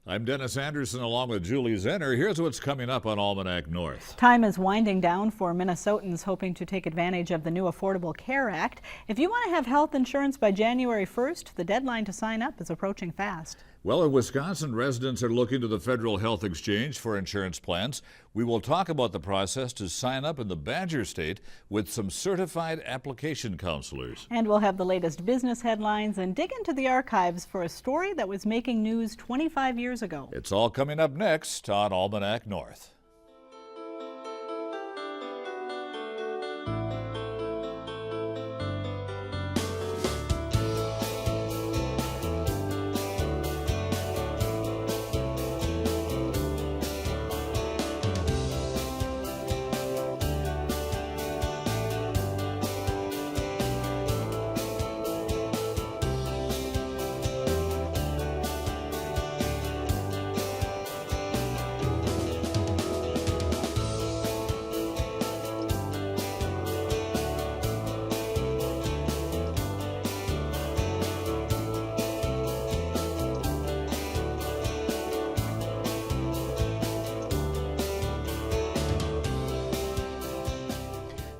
I'm Dennis Anderson along with Julie Zenner. Here's what's coming up on Almanac North. Time is winding down for Minnesotans hoping to take advantage of the new Affordable Care Act. If you want to have health insurance by January 1st, the deadline to sign up is approaching fast. Well, in Wisconsin, residents are looking to the Federal Health Exchange for insurance plans. We will talk about the process to sign up in the Badger State with some certified application counselors. And we'll have the latest business headlines and dig into the archives for a story that was making news 25 years ago. It's all coming up next on Almanac North.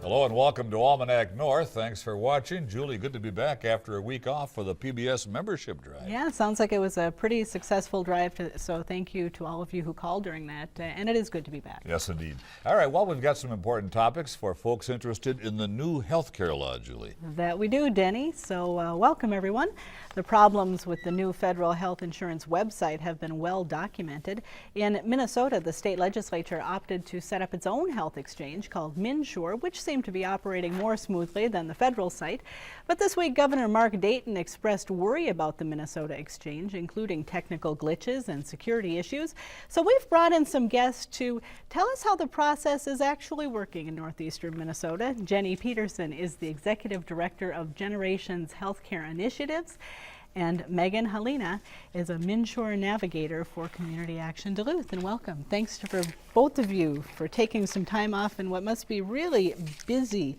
Hello and welcome to Almanac North. Thanks for watching. Julie, good to be back after a week off for the PBS membership drive. Yeah, it sounds like it was a pretty successful drive, so thank you to all of you who called during that, and it is good to be back. Yes, indeed. All right, well, we've got some important topics for folks interested in the new health care law, Julie. That we do, Denny, so welcome everyone. The problems with the new federal health insurance website have been well documented. In Minnesota, the state legislature opted to set up its own health exchange called MNsure, which seemed to be operating more smoothly than the federal site. But this week, Governor Mark Dayton expressed worry about the Minnesota exchange, including technical glitches and security issues. So we've brought in some guests to tell us how the process is actually working in northeastern Minnesota. Jenny Peterson is the executive director of Generations Healthcare Initiatives, and Megan Halena is a MNsure Navigator for Community Action Duluth. And welcome. Thanks for both of you for taking some time off in what must be really busy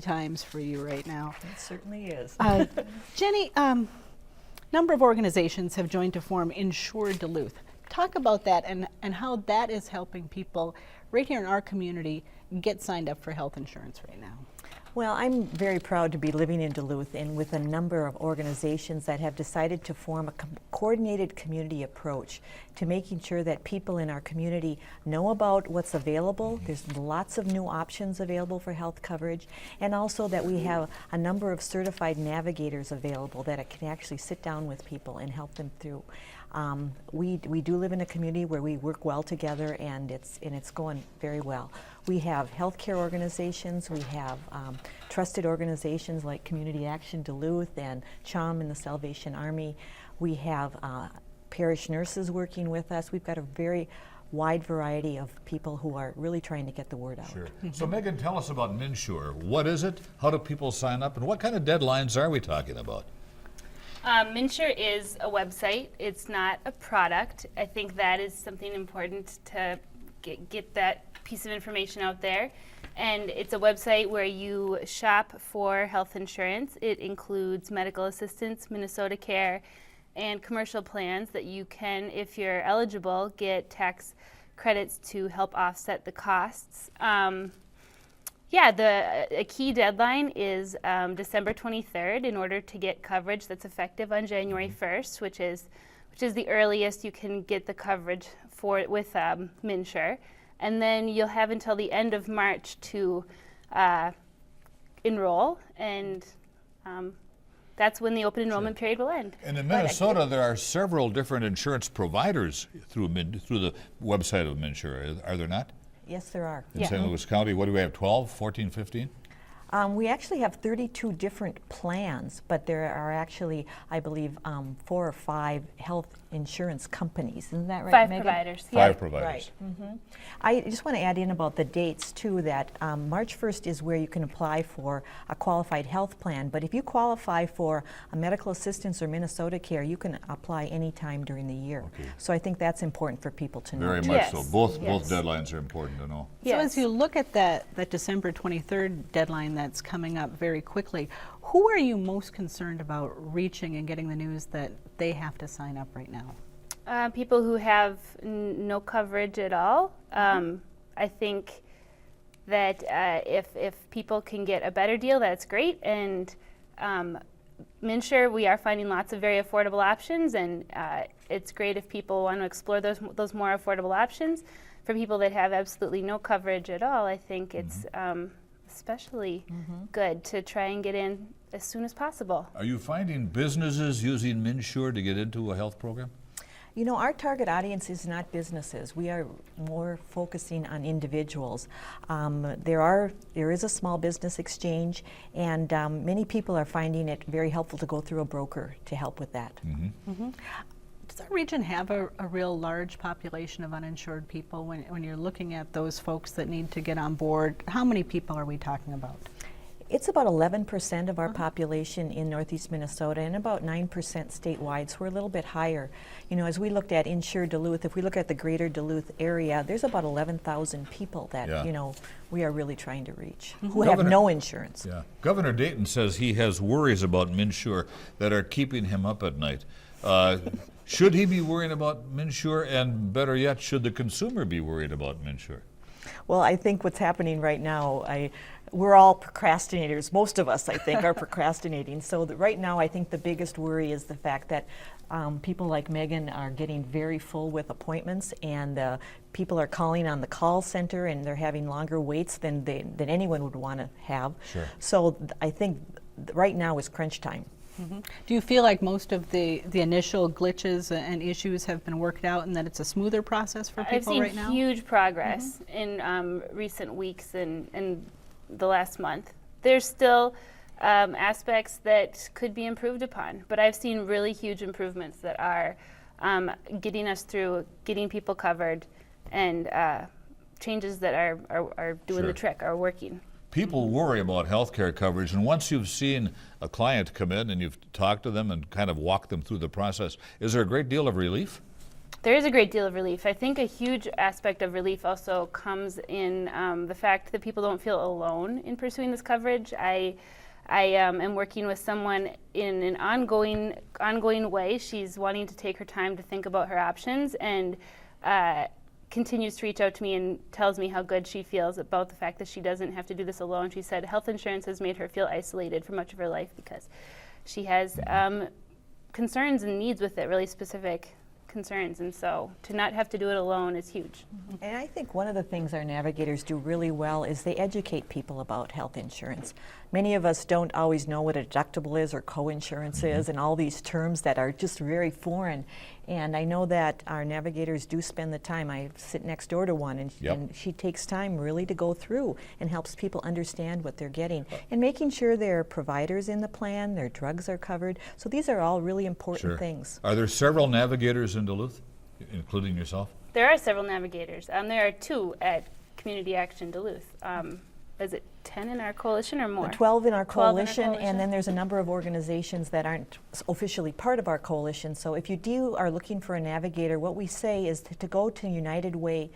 times for you right now. It certainly is. Jenny, number of organizations have joined to form MNsure Duluth. Talk about that and how that is helping people right here in our community get signed up for health insurance right now. Well, I'm very proud to be living in Duluth and with a number of organizations that have decided to form a coordinated community approach to making sure that people in our community know about what's available. There's lots of new options available for health coverage, and also that we have a number of certified navigators available that can actually sit down with people and help them through. We do live in a community where we work well together, and it's going very well. We have healthcare organizations, we have trusted organizations like Community Action Duluth and CHUM and the Salvation Army. We have parish nurses working with us. We've got a very wide variety of people who are really trying to get the word out. Sure. So Megan, tell us about MNsure. What is it? How do people sign up? And what kind of deadlines are we talking about? MNsure is a website. It's not a product. I think that is something important to get that piece of information out there. And it's a website where you shop for health insurance. It includes medical assistance, Minnesota Care, and commercial plans that you can, if you're eligible, get tax credits to help offset the costs. A key deadline is December 23rd in order to get coverage that's effective on January 1st, which is the earliest you can get the coverage for it with MNsure. And then you'll have until the end of March to enroll, and that's when the open enrollment period will end. And in Minnesota, there are several different insurance providers through the website of MNsure, are there not? Yes, there are. In St. Louis County, what do we have, 12, 14, 15? We actually have 32 different plans, but there are actually, I believe, 4 or 5 health insurance companies. Isn't that right, 5 Megan? providers. Five providers. Right. I just want to add in about the dates too, that March 1st is where you can apply for a qualified health plan, but if you qualify for a medical assistance or Minnesota Care, you can apply anytime during the year. Okay. So I think that's important for people to know. Very much so. Both deadlines are important to know. So as you look at that December 23rd deadline that's coming up very quickly, who are you most concerned about reaching and getting the news that they have to sign up right now? People who have no coverage at all. I think that if people can get a better deal, that's great. And MNsure, we are finding lots of very affordable options, and it's great if people want to explore those more affordable options. For people that have absolutely no coverage at all, I think it's especially good to try and get in as soon as possible. Are you finding businesses using MNsure to get into a health program? You know, our target audience is not businesses. We are more focusing on individuals. There is a small business exchange, and many people are finding it very helpful to go through a broker to help with that. Does our region have a real large population of uninsured people? When you're looking at those folks that need to get on board, how many people are we talking about? It's about 11% of our population in Northeast Minnesota and about 9% statewide, so we're a little bit higher. You know, as we looked at Insure Duluth, if we look at the greater Duluth area, there's about 11,000 people that, you know, we are really trying to reach who have no insurance. Yeah. Governor Dayton says he has worries about MNsure that are keeping him up at night. Should he be worrying about MNsure, and better yet, should the consumer be worried about MNsure? Well, I think what's happening right now, we're all procrastinators. Most of us, I think, are procrastinating. So right now, I think the biggest worry is the fact that people like Megan are getting very full with appointments, and people are calling on the call center, and they're having longer waits than anyone would want to have. Sure. So I think right now is crunch time. Do you feel like most of the initial glitches and issues have been worked out, and that it's a smoother process for people right now? I've seen huge progress in recent weeks and the last month. There's still aspects that could be improved upon, but I've seen really huge improvements that are getting us through, getting people covered, and changes that are doing the trick, are working. People worry about health care coverage, and once you've seen a client come in and you've talked to them and kind of walked them through the process, is there a great deal of relief? There is a great deal of relief. I think a huge aspect of relief also comes in the fact that people don't feel alone in pursuing this coverage. I am working with someone in an ongoing way. She's wanting to take her time to think about her options, and continues to reach out to me and tells me how good she feels about the fact that she doesn't have to do this alone. She said health insurance has made her feel isolated for much of her life because she has concerns and needs with it, really specific concerns, and so to not have to do it alone is huge. And I think one of the things our navigators do really well is they educate people about health insurance. Many of us don't always know what a deductible is or co-insurance is, and all these terms that are just very foreign. And I know that our navigators do spend the time. I sit next door to one, and she takes time really to go through and helps people understand what they're getting and making sure there are providers in the plan, their drugs are covered. So these are all really important things. Are there several navigators in Duluth, including yourself? There are several navigators. There are 2 at Community Action Duluth. Is it 10 in our coalition or more? 12 in our coalition, and then there's a number of organizations that aren't officially part of our coalition. So if you are looking for a navigator, what we say is to go to United Way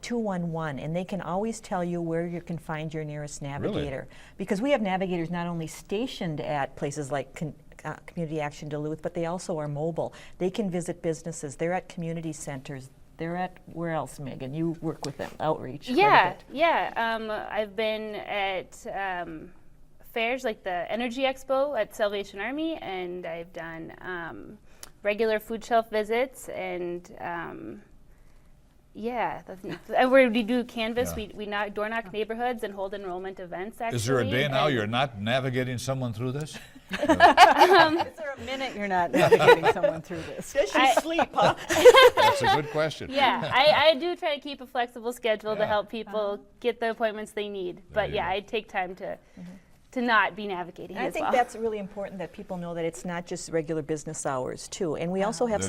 211, and they can always tell you where you can find your nearest navigator. Really? Because we have navigators not only stationed at places like Community Action Duluth, but they also are mobile. They can visit businesses. They're at community centers. They're at, where else, Megan? You work with them, outreach. Yeah. I've been at fairs like the Energy Expo at Salvation Army, and I've done regular food shelf visits, and where we do canvas, we door knock neighborhoods and hold enrollment events, actually. Is there a day now you're not navigating someone through this? Is there a minute you're not navigating someone through this? Does she sleep, huh? That's a good question. Yeah, I do try to keep a flexible schedule to help people get the appointments they need. But I take time to not be navigating as well. I think that's really important that people know that it's not just regular business hours too. And we also have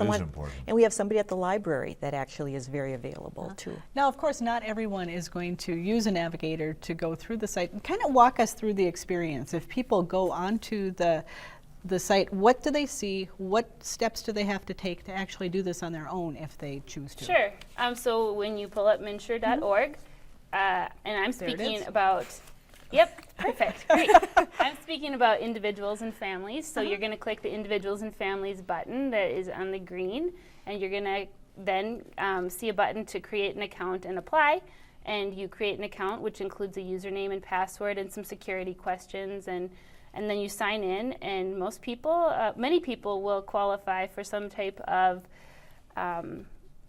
we have somebody at the library that actually is very available too. Now, of course, not everyone is going to use a navigator to go through the site. Kind of walk us through the experience. If people go onto the site, what do they see? What steps do they have to take to actually do this on their own if they choose to? Sure. So when you pull up MNsure.org, and I'm speaking about Yep, perfect. Great. I'm speaking about individuals and families. So you're going to click the individuals and families button that is on the green, and you're going to then see a button to create an account and apply. And you create an account, which includes a username and password and some security questions, and then you sign in. And most people, many people, will qualify for some type of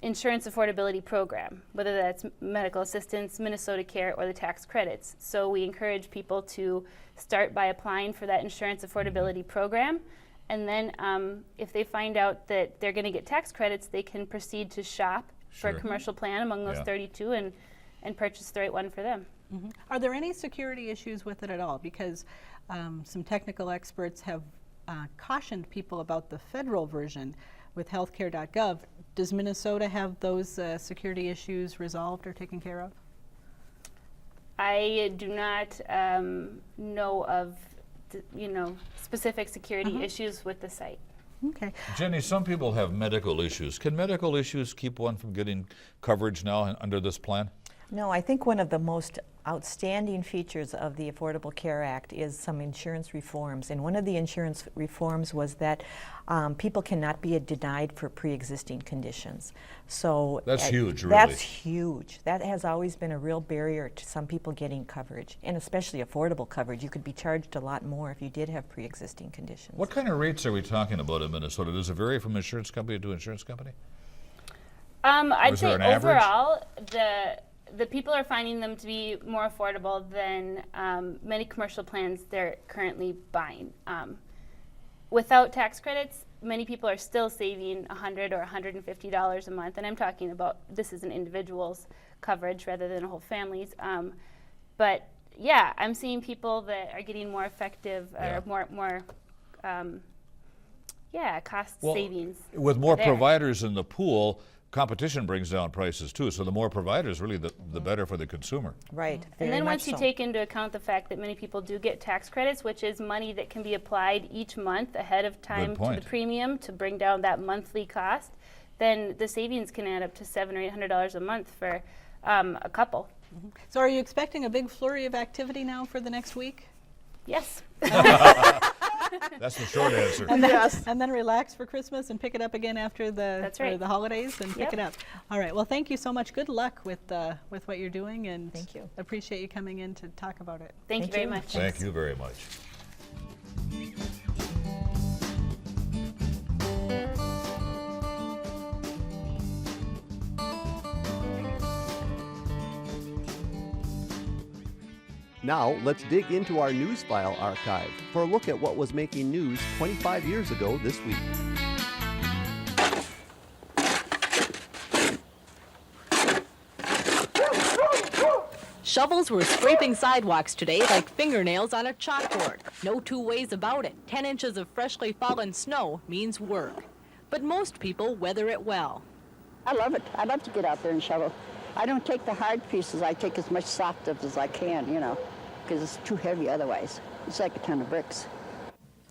insurance affordability program, whether that's medical assistance, Minnesota Care, or the tax credits. So we encourage people to start by applying for that insurance affordability program, and then if they find out that they're going to get tax credits, they can proceed to shop for a commercial plan among those 32 and purchase the right one for them. Are there any security issues with it at all? Because some technical experts have cautioned people about the federal version with healthcare.gov. Does Minnesota have those security issues resolved or taken care of? I do not know of specific security issues with the site. Okay. Jenny, some people have medical issues. Can medical issues keep one from getting coverage now under this plan? No, I think one of the most outstanding features of the Affordable Care Act is some insurance reforms. And one of the insurance reforms was that people cannot be denied for pre-existing conditions. So that's huge, really. That's huge. That has always been a real barrier to some people getting coverage, and especially affordable coverage. You could be charged a lot more if you did have pre-existing conditions. What kind of rates are we talking about in Minnesota? Does it vary from insurance company to insurance company? I'd say average? overall, the people are finding them to be more affordable than many commercial plans they're currently buying. Without tax credits, many people are still saving $100 or $150 a month, and I'm talking about this is an individual's coverage rather than a whole family's. But yeah, I'm seeing people that are getting more effective or more cost savings. With more there. providers in the pool, competition brings down prices too, so the more providers, really, the better for the consumer. Right. And then once you take into account the fact that many people do get tax credits, which is money that can be applied each month ahead of time to the premium to bring down that monthly cost, then the savings can add up to $700 or $800 a month for a couple. So are you expecting a big flurry of activity now for the next week? Yes. That's the short answer. And then relax for Christmas and pick it up again after the the holidays and pick it up. All right. Well, thank you so much. Good luck with what you're doing, and thank you. Appreciate you coming in to talk about it. Thank you very much. Thank you very much. Now, let's dig into our news file archive for a look at what was making news 25 years ago this week. Shovels were scraping sidewalks today like fingernails on a chalkboard. No two ways about it. 10 inches of freshly fallen snow means work. But most people weather it well. I love it. I love to get out there and shovel. I don't take the hard pieces. I take as much soft stuff as I can, because it's too heavy otherwise. It's like a ton of bricks.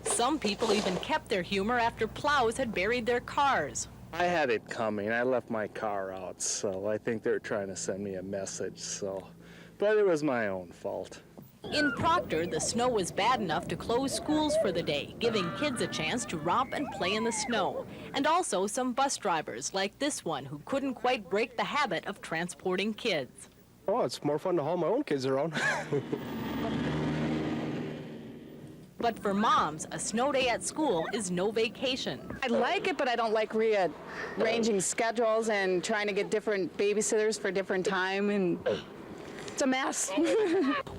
Some people even kept their humor after plows had buried their cars. I had it coming. I left my car out, so I think they're trying to send me a message, but it was my own fault. In Proctor, the snow was bad enough to close schools for the day, giving kids a chance to romp and play in the snow. And also some bus drivers, like this one, who couldn't quite break the habit of transporting kids. Oh, it's more fun to haul my own kids around. But for moms, a snow day at school is no vacation. I like it, but I don't like rearranging schedules and trying to get different babysitters for different time, and it's a mess.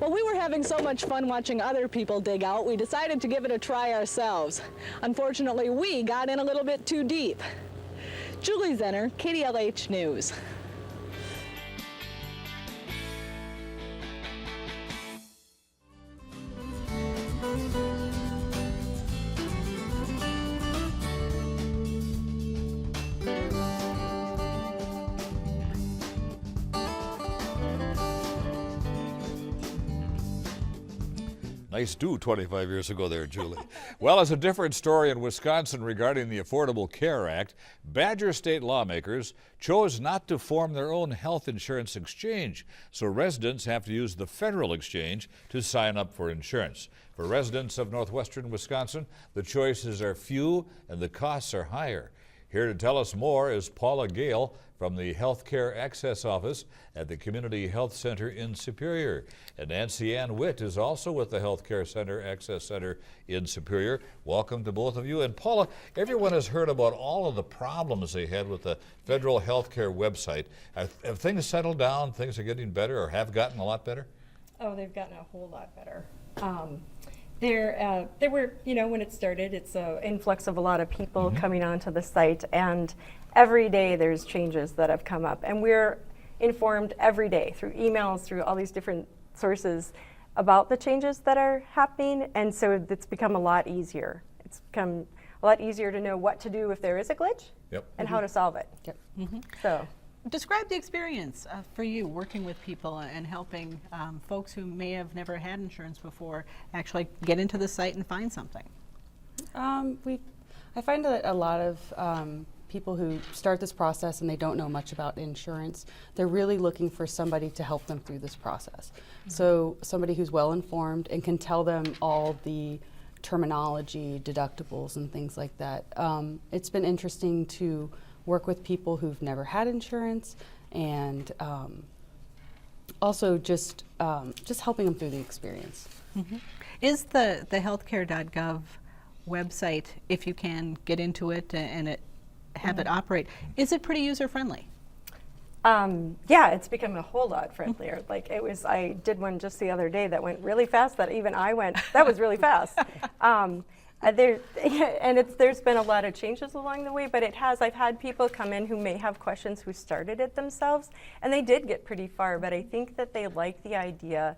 Well, we were having so much fun watching other people dig out, we decided to give it a try ourselves. Unfortunately, we got in a little bit too deep. Julie Zenner, KDLH News. Nice do 25 years ago there, Julie. Well, it's a different story in Wisconsin regarding the Affordable Care Act. Badger state lawmakers chose not to form their own health insurance exchange, so residents have to use the federal exchange to sign up for insurance. For residents of northwestern Wisconsin, the choices are few and the costs are higher. Here to tell us more is Paula Gayle from the Healthcare Access Office at the Community Health Center in Superior. And Nancianne Witt is also with the Healthcare Center Access Center in Superior. Welcome to both of you. And Paula, everyone has heard about all of the problems they had with the federal healthcare website. Have things settled down? Things are getting better or have gotten a lot better? Oh, they've gotten a whole lot better. There were, when it started, it's an influx of a lot of people coming onto the site, and every day there's changes that have come up, and we're informed every day through emails, through all these different sources about the changes that are happening, and so it's become a lot easier. It's become a lot easier to know what to do if there is a glitch and how to solve it. So. Describe the experience for you working with people and helping folks who may have never had insurance before actually get into the site and find something. I find that a lot of people who start this process and they don't know much about insurance, they're really looking for somebody to help them through this process. So somebody who's well informed and can tell them all the terminology, deductibles, and things like that. It's been interesting to work with people who've never had insurance, and also just helping them through the experience. Is the healthcare.gov website, if you can get into it and have it operate, is it pretty user friendly? Yeah, it's become a whole lot friendlier. Like I did one just the other day that went really fast that even I went, that was really fast. There's been a lot of changes along the way, but I've had people come in who may have questions who started it themselves, and they did get pretty far, but I think that they like the idea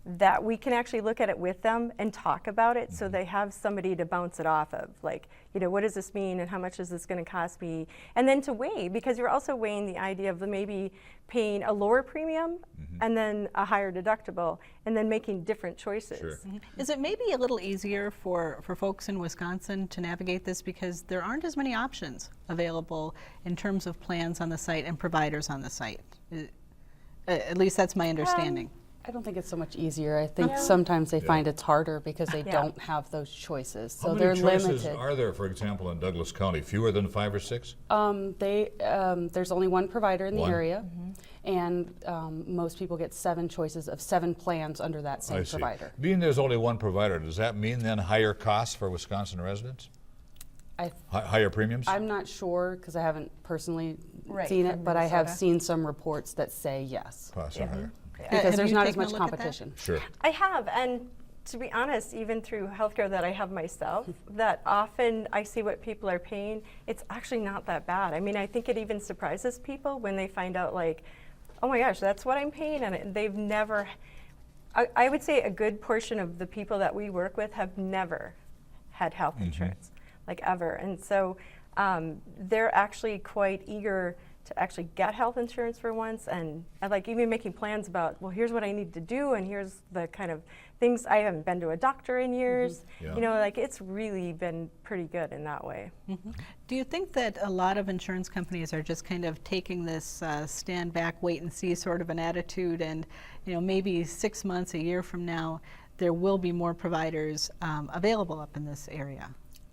that we can actually look at it with them and talk about it, so they have somebody to bounce it off of, like, what does this mean and how much is this going to cost me? And then to weigh, because you're also weighing the idea of maybe paying a lower premium and then a higher deductible, and then making different choices. Sure. Is it maybe a little easier for folks in Wisconsin to navigate this because there aren't as many options available in terms of plans on the site and providers on the site? At least that's my understanding. I don't think it's so much easier. I think sometimes they find it's harder because they don't have those choices. So they're limited. How many choices are there, for example, in Douglas County? Fewer than 5 or 6? There's only one provider in the area, and most people get 7 choices of 7 plans under that same provider. Being there's only one provider, does that mean then higher costs for Wisconsin residents? Higher premiums? I'm not sure because I haven't personally seen it, but I have seen some reports that say yes. Costs are higher. Because there's not as much competition. Sure. I have, and to be honest, even through healthcare that I have myself, that often I see what people are paying, it's actually not that bad. I mean, I think it even surprises people when they find out, like, oh my gosh, that's what I'm paying, and they've never, I would say a good portion of the people that we work with have never had health insurance, like ever. And so they're actually quite eager to actually get health insurance for once, and like even making plans about, well, here's what I need to do, and here's the kind of things. I haven't been to a doctor in years. Like it's really been pretty good in that way. Do you think that a lot of insurance companies are just kind of taking this stand back, wait and see sort of an attitude, and maybe 6 months, a year from now, there will be more providers available up in this area?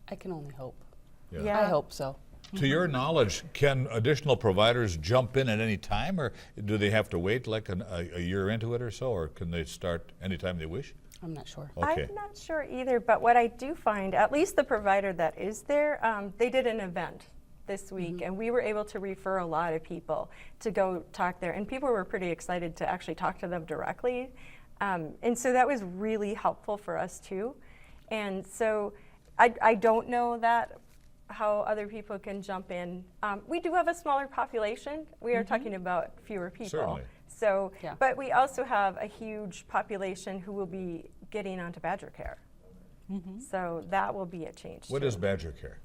I can only hope. Yeah. I hope so. To your knowledge, can additional providers jump in at any time, or do they have to wait like a year into it or so, or can they start anytime they wish? I'm not sure. Okay. I'm not sure either, but what I do find, at least the provider that is there, they did an event this week, and we were able to refer a lot of people to go talk there, and people were pretty excited to actually talk to them directly, and so that was really helpful for us too. And so I don't know that how other people can jump in. We do have a smaller population. We are talking about fewer people. Certainly. So, but we also have a huge population who will be getting onto Badger Care. So that will be a change. What is Badger Care?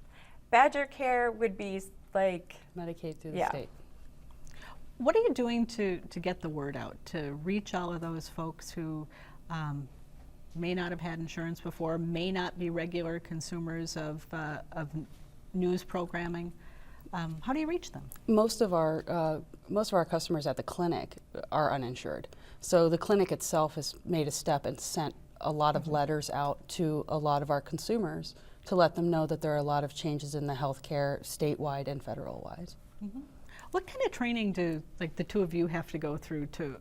Badger Care would be like Medicaid through the state. What are you doing to get the word out, to reach all of those folks who may not have had insurance before, may not be regular consumers of news programming. How do you reach them? Most of our customers at the clinic are uninsured. So the clinic itself has made a step and sent a lot of letters out to a lot of our consumers to let them know that there are a lot of changes in the healthcare statewide and federal-wise. What kind of training do the two of you have to go through to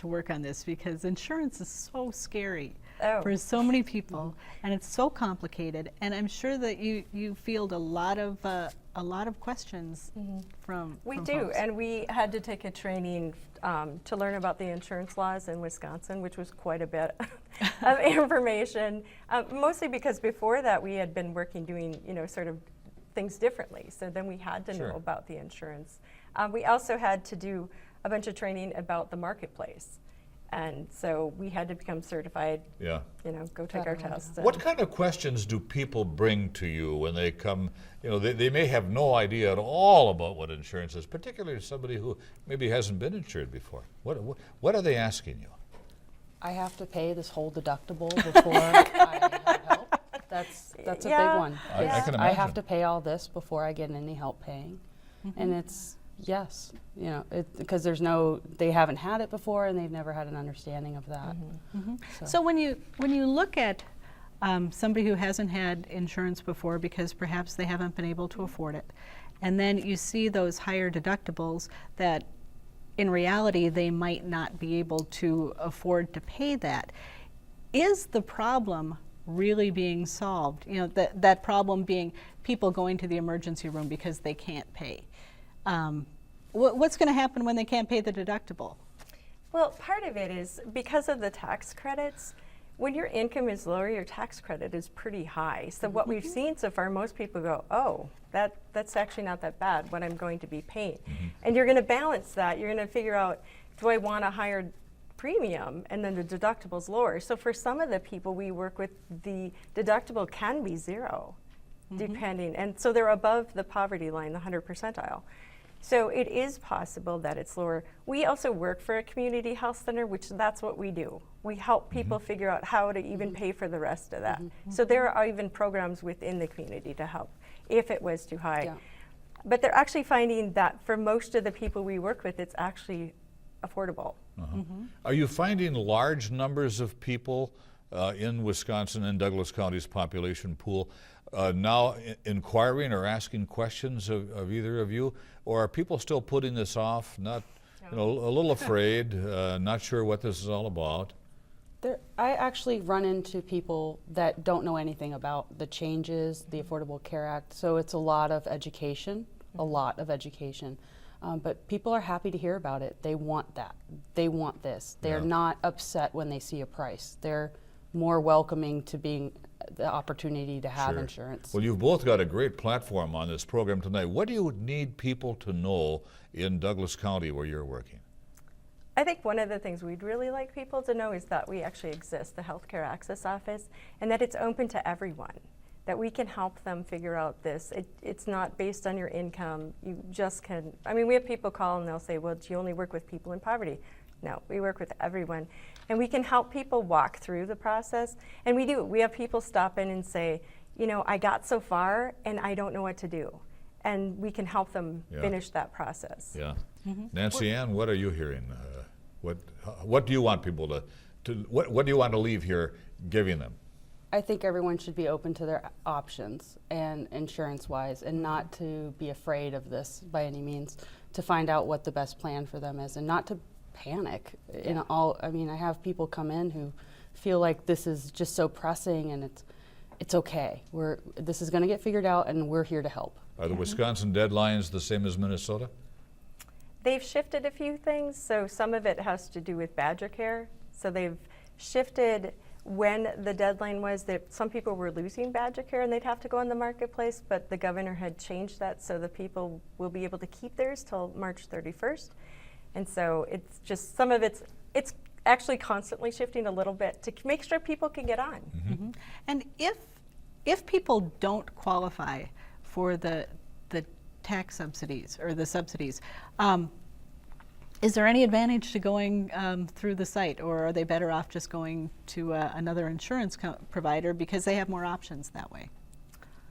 work on this? Because insurance is so scary for so many people, and it's so complicated. And I'm sure that you field a lot of questions from We do, folks. and we had to take a training to learn about the insurance laws in Wisconsin, which was quite a bit of information. Mostly because before that we had been doing sort of things differently. So then we had to know about the insurance. We also had to do a bunch of training about the marketplace. And so we had to become certified, go take our tests. What kind of questions do people bring to you when they come? They may have no idea at all about what insurance is, particularly somebody who maybe hasn't been insured before. What are they asking you? I have to pay this whole deductible before I have help. That's a big one. I can imagine. I have to pay all this before I get any help paying. And it's, yes, because they haven't had it before and they've never had an understanding of that. So when you look at somebody who hasn't had insurance before because perhaps they haven't been able to afford it, and then you see those higher deductibles that in reality they might not be able to afford to pay that, is the problem really being solved? That problem being people going to the emergency room because they can't pay. What's going to happen when they can't pay the deductible? Well, part of it is because of the tax credits. When your income is lower, your tax credit is pretty high. So what we've seen so far, most people go, oh, that's actually not that bad, what I'm going to be paying. And you're going to balance that. You're going to figure out, do I want a higher premium? And then the deductible's lower. So for some of the people we work with, the deductible can be zero, depending. And so they're above the poverty line, the 100th percentile. So it is possible that it's lower. We also work for a community health center, which that's what we do. We help people figure out how to even pay for the rest of that. So there are even programs within the community to help if it was too high. But they're actually finding that for most of the people we work with, it's actually affordable. Are you finding large numbers of people in Wisconsin and Douglas County's population pool now inquiring or asking questions of either of you? Or are people still putting this off, a little afraid, not sure what this is all about? I actually run into people that don't know anything about the changes, the Affordable Care Act, so it's a lot of education, but people are happy to hear about it. They want that. They want this. They're not upset when they see a price. They're more welcoming to being the opportunity to have insurance. Well, you've both got a great platform on this program tonight. What do you need people to know in Douglas County where you're working? I think one of the things we'd really like people to know is that we actually exist, the Healthcare Access Office, and that it's open to everyone, that we can help them figure out this. It's not based on your income. You just can, we have people call and they'll say, well, do you only work with people in poverty? No, we work with everyone. And we can help people walk through the process. And we do. We have people stop in and say, I got so far and I don't know what to do. And we can help them finish that process. Nancianne, what are you hearing? What do you want people what do you want to leave here giving them? I think everyone should be open to their options and insurance-wise, and not to be afraid of this by any means, to find out what the best plan for them is, and not to panic. I have people come in who feel like this is just so pressing, and it's okay. This is going to get figured out, and we're here to help. Are the Wisconsin deadlines the same as Minnesota? They've shifted a few things. So some of it has to do with Badger Care. So they've shifted when the deadline was that some people were losing Badger Care and they'd have to go on the marketplace, but the governor had changed that so the people will be able to keep theirs till March 31st. And so it's just some of it's actually constantly shifting a little bit to make sure people can get on. And if people don't qualify for the tax subsidies or the subsidies, Is there any advantage to going through the site, or are they better off just going to another insurance provider because they have more options that way?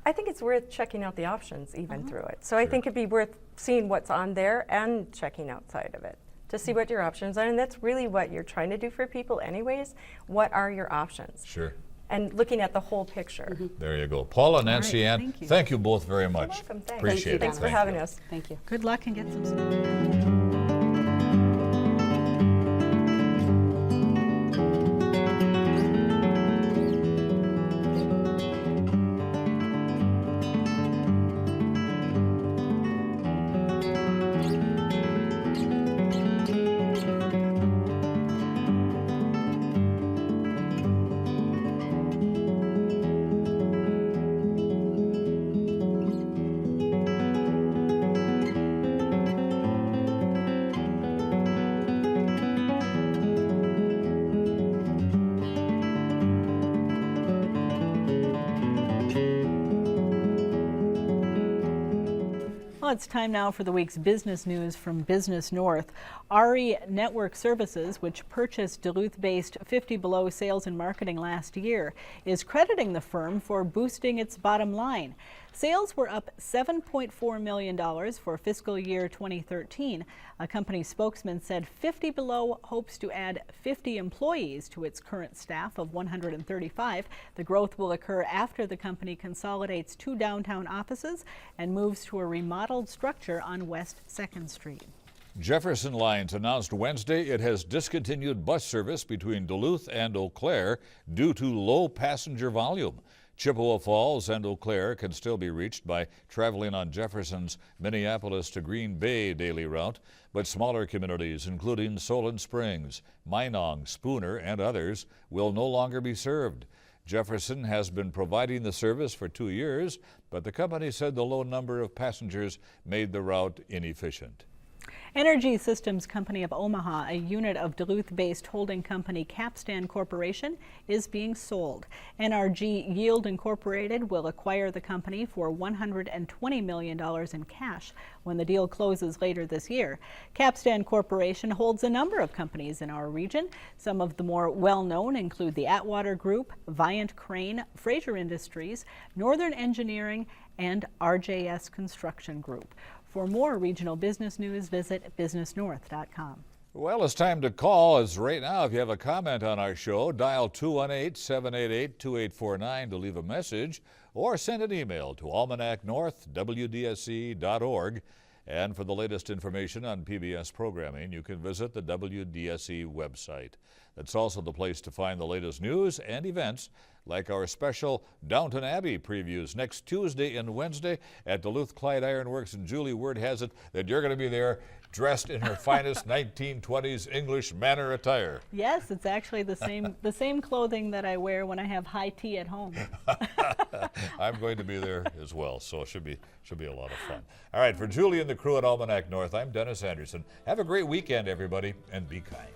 I think it's worth checking out the options even through it. So I think it'd be worth seeing what's on there and checking outside of it to see what your options are. And that's really what you're trying to do for people anyways. What are your options? Sure. And looking at the whole picture. There you go. Paula, Nancianne, thank you both very much. You're welcome. Thanks. Appreciate it. Thanks for having us. Thank you. Good luck and get some snow. Well, it's time now for the week's business news from Business North. RE Network Services, which purchased Duluth-based 50 Below Sales and Marketing last year, is crediting the firm for boosting its bottom line. Sales were up $7.4 million for fiscal year 2013. A company spokesman said 50 Below hopes to add 50 employees to its current staff of 135. The growth will occur after the company consolidates 2 downtown offices and moves to a remodeled structure on West 2nd Street. Jefferson Lines announced Wednesday it has discontinued bus service between Duluth and Eau Claire due to low passenger volume. Chippewa Falls and Eau Claire can still be reached by traveling on Jefferson's Minneapolis to Green Bay daily route, but smaller communities, including Solon Springs, Minong, Spooner, and others, will no longer be served. Jefferson has been providing the service for 2 years, but the company said the low number of passengers made the route inefficient. Energy Systems Company of Omaha, a unit of Duluth-based holding company Capstan Corporation, is being sold. NRG Yield Incorporated will acquire the company for $120 million in cash when the deal closes later this year. Capstan Corporation holds a number of companies in our region. Some of the more well-known include the Atwater Group, Viant Crane, Fraser Industries, Northern Engineering, and RJS Construction Group. For more regional business news, visit businessnorth.com. Well, it's time to call. As right now, if you have a comment on our show, dial 218-788-2849 to leave a message or send an email to Almanac North, WDSE.org. And for the latest information on PBS programming, you can visit the WDSE website. That's also the place to find the latest news and events, like our special Downton Abbey previews next Tuesday and Wednesday at Duluth Clyde Iron Works. And Julie, word has it that you're going to be there dressed in her finest 1920s English manor attire. Yes, it's actually the same clothing that I wear when I have high tea at home. I'm going to be there as well, so it should be a lot of fun. All right, for Julie and the crew at Almanac North, I'm Dennis Anderson. Have a great weekend, everybody, and be kind.